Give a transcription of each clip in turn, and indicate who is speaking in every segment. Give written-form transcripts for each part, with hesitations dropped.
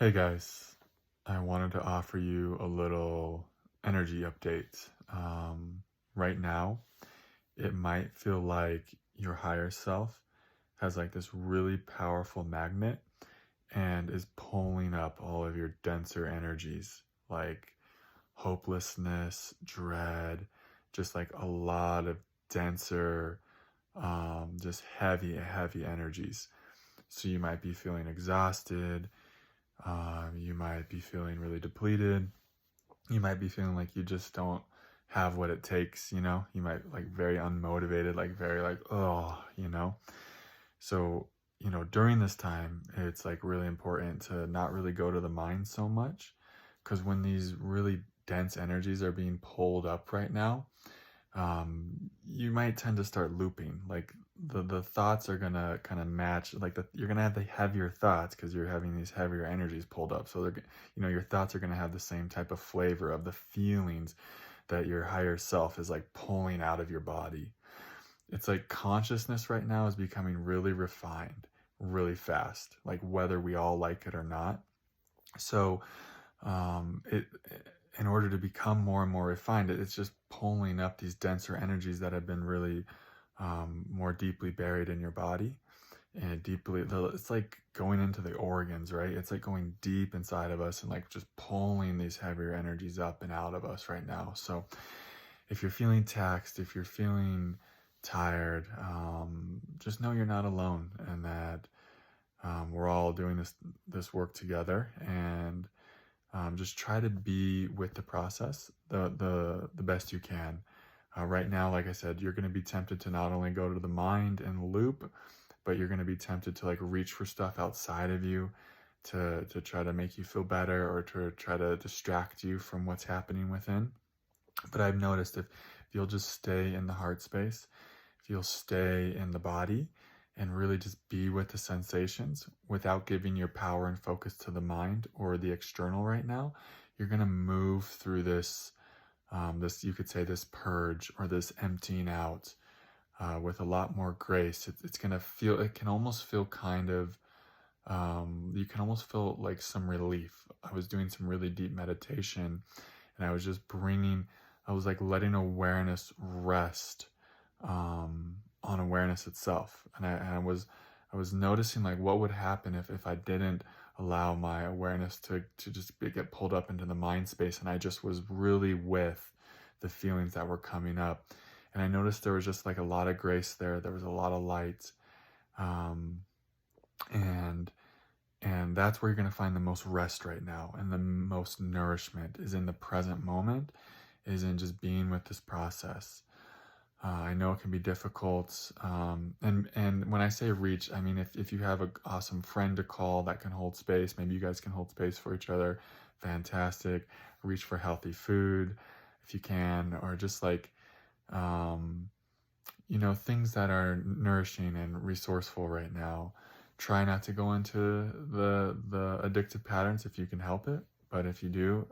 Speaker 1: Hey guys, I wanted to offer you a little energy update. Right now, it might feel like your higher self has like this really powerful magnet and is pulling up all of your denser energies, like hopelessness, dread, just like a lot of denser, just heavy energies. So you might be feeling exhausted. You might be feeling really depleted. You might be feeling like you just don't have what it takes, you know? You might like very unmotivated, like very like, oh, you know? So, during this time, it's like really important to not really go to the mind so much because when these really dense energies are being pulled up right now, you might tend to start looping. Like the thoughts are gonna kind of match. Like you're gonna have the heavier thoughts because you're having these heavier energies pulled up. So your thoughts are gonna have the same type of flavor of the feelings that your higher self is like pulling out of your body. It's like consciousness right now is becoming really refined, really fast. Like whether we all like it or not. So it in order to become more and more refined, it's just pulling up these denser energies that have been really more deeply buried in your body and deeply. It's like going into the organs, right? It's like going deep inside of us and like just pulling these heavier energies up and out of us right now. So if you're feeling taxed, if you're feeling tired, just know you're not alone, and that we're all doing this work together. And just try to be with the process the best you can. Right now, like I said, you're going to be tempted to not only go to the mind and loop, but you're going to be tempted to like reach for stuff outside of you to try to make you feel better or to try to distract you from what's happening within. But I've noticed if you'll just stay in the heart space, if you'll stay in the body and really just be with the sensations without giving your power and focus to the mind or the external right now, you're going to move through this, you could say, this purge or this emptying out with a lot more grace. It's going to feel, it can almost feel kind of, you can almost feel like some relief. I was doing some really deep meditation and I was just I was like letting awareness rest on awareness itself. And I was noticing like what would happen if I didn't allow my awareness to just get pulled up into the mind space and I just was really with the feelings that were coming up. And I noticed there was just like a lot of grace there. There was a lot of light. Um, and and that's where you're going to find the most rest right now, and the most nourishment is in the present moment, is in just being with this process. I know it can be difficult. And when I say reach, I mean, if you have an awesome friend to call that can hold space, maybe you guys can hold space for each other. Fantastic. Reach for healthy food if you can, or just like, things that are nourishing and resourceful right now. Try not to go into the addictive patterns if you can help it. But if you do,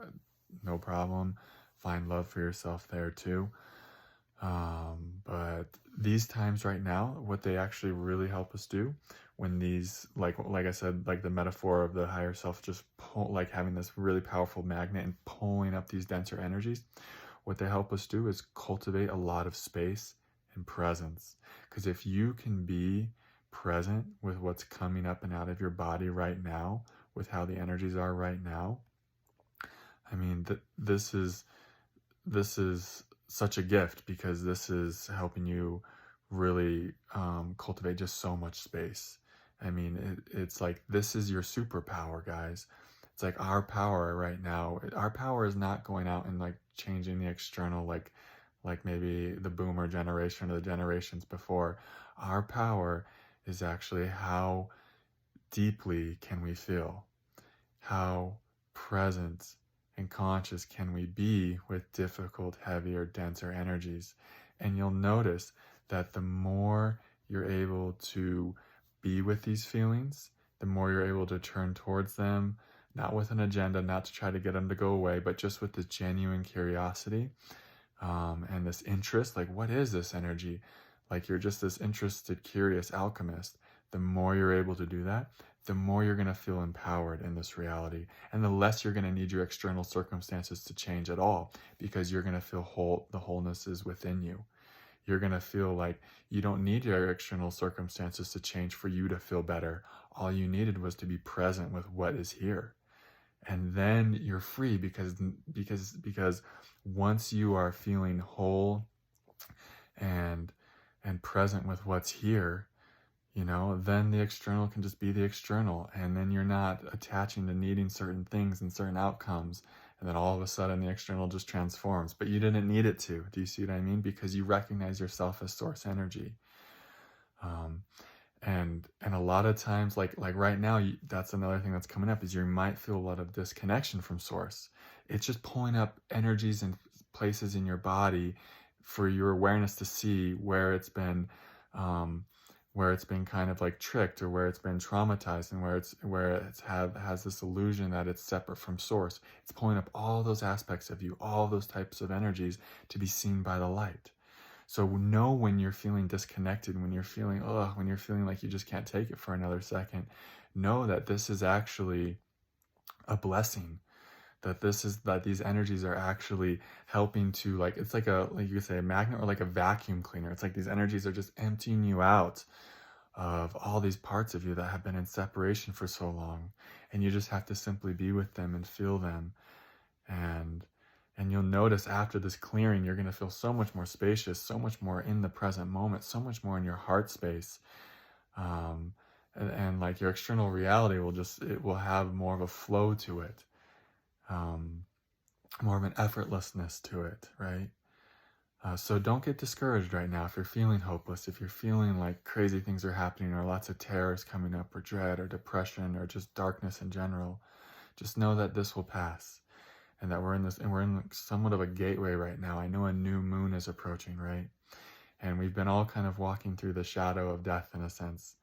Speaker 1: no problem. Find love for yourself there too. But these times right now, what they actually really help us do when these, like I said, like the metaphor of the higher self just like having this really powerful magnet and pulling up these denser energies, what they help us do is cultivate a lot of space and presence. Because if you can be present with what's coming up and out of your body right now, with how the energies are right now, I mean, this is such a gift, because this is helping you really cultivate just so much space. I mean, it's like this is your superpower, guys. It's like our power right now. Our power is not going out and like changing the external, like maybe the boomer generation or the generations before. Our power is actually how deeply can we feel, how present and conscious can we be with difficult, heavier, denser energies. And you'll notice that the more you're able to be with these feelings, the more you're able to turn towards them, not with an agenda, not to try to get them to go away, but just with this genuine curiosity and this interest. Like, what is this energy? Like, you're just this interested, curious alchemist. The more you're able to do that, the more you're going to feel empowered in this reality, and the less you're going to need your external circumstances to change at all, because you're going to feel the wholeness is within you. You're going to feel like you don't need your external circumstances to change for you to feel better. All you needed was to be present with what is here. And then you're free, because once you are feeling whole and present with what's here, then the external can just be the external, and then you're not attaching to needing certain things and certain outcomes, and then all of a sudden the external just transforms, but you didn't need it to. Do you see what I mean? Because you recognize yourself as source energy. And a lot of times, like right now, that's another thing that's coming up, is you might feel a lot of disconnection from source. It's just pulling up energies and places in your body for your awareness to see where it's been kind of like tricked, or where it's been traumatized, and where it has this illusion that it's separate from source. It's pulling up all those aspects of you, all those types of energies, to be seen by the light. So know when you're feeling disconnected, when you're feeling like you just can't take it for another second, know that this is actually a blessing. That these energies are actually helping to, like, it's like you could say a magnet, or like a vacuum cleaner. It's like these energies are just emptying you out of all these parts of you that have been in separation for so long, and you just have to simply be with them and feel them. And you'll notice after this clearing, you're going to feel so much more spacious, so much more in the present moment, so much more in your heart space. And like your external reality will have more of a flow to it, more of an effortlessness to it, right? So don't get discouraged right now if you're feeling hopeless, if you're feeling like crazy things are happening, or lots of terrors coming up, or dread, or depression, or just darkness in general. Just know that this will pass. And that we're in somewhat of a gateway right now. I know a new moon is approaching, right? And we've been all kind of walking through the shadow of death, in a sense,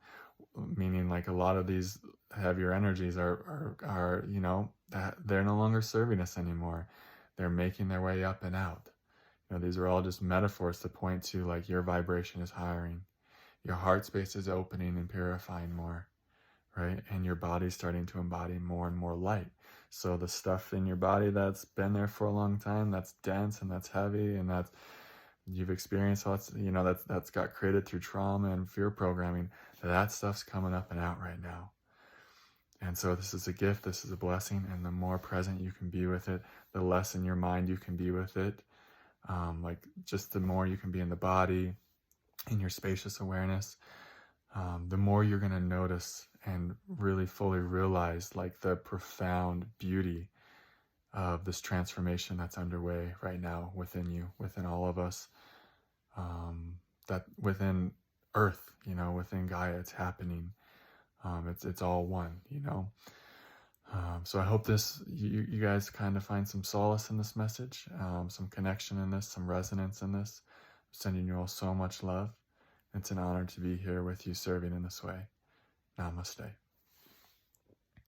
Speaker 1: meaning like a lot of these heavier energies are that they're no longer serving us anymore. They're making their way up and out. These are all just metaphors to point to, like, your vibration is higher, your heart space is opening and purifying more, right? And your body's starting to embody more and more light. So the stuff in your body that's been there for a long time, that's dense and that's heavy, and that you've experienced lots, that's got created through trauma and fear programming, that stuff's coming up and out right now. And so this is a gift, this is a blessing, and the more present you can be with it, the less in your mind you can be with it. Just the more you can be in the body, in your spacious awareness, the more you're going to notice and really fully realize, like, the profound beauty of this transformation that's underway right now within you, within all of us, that within Earth, within Gaia, it's happening. It's all one, So I hope you guys kind of find some solace in this message, some connection in this, some resonance in this. I'm sending you all so much love. It's an honor to be here with you, serving in this way. Namaste.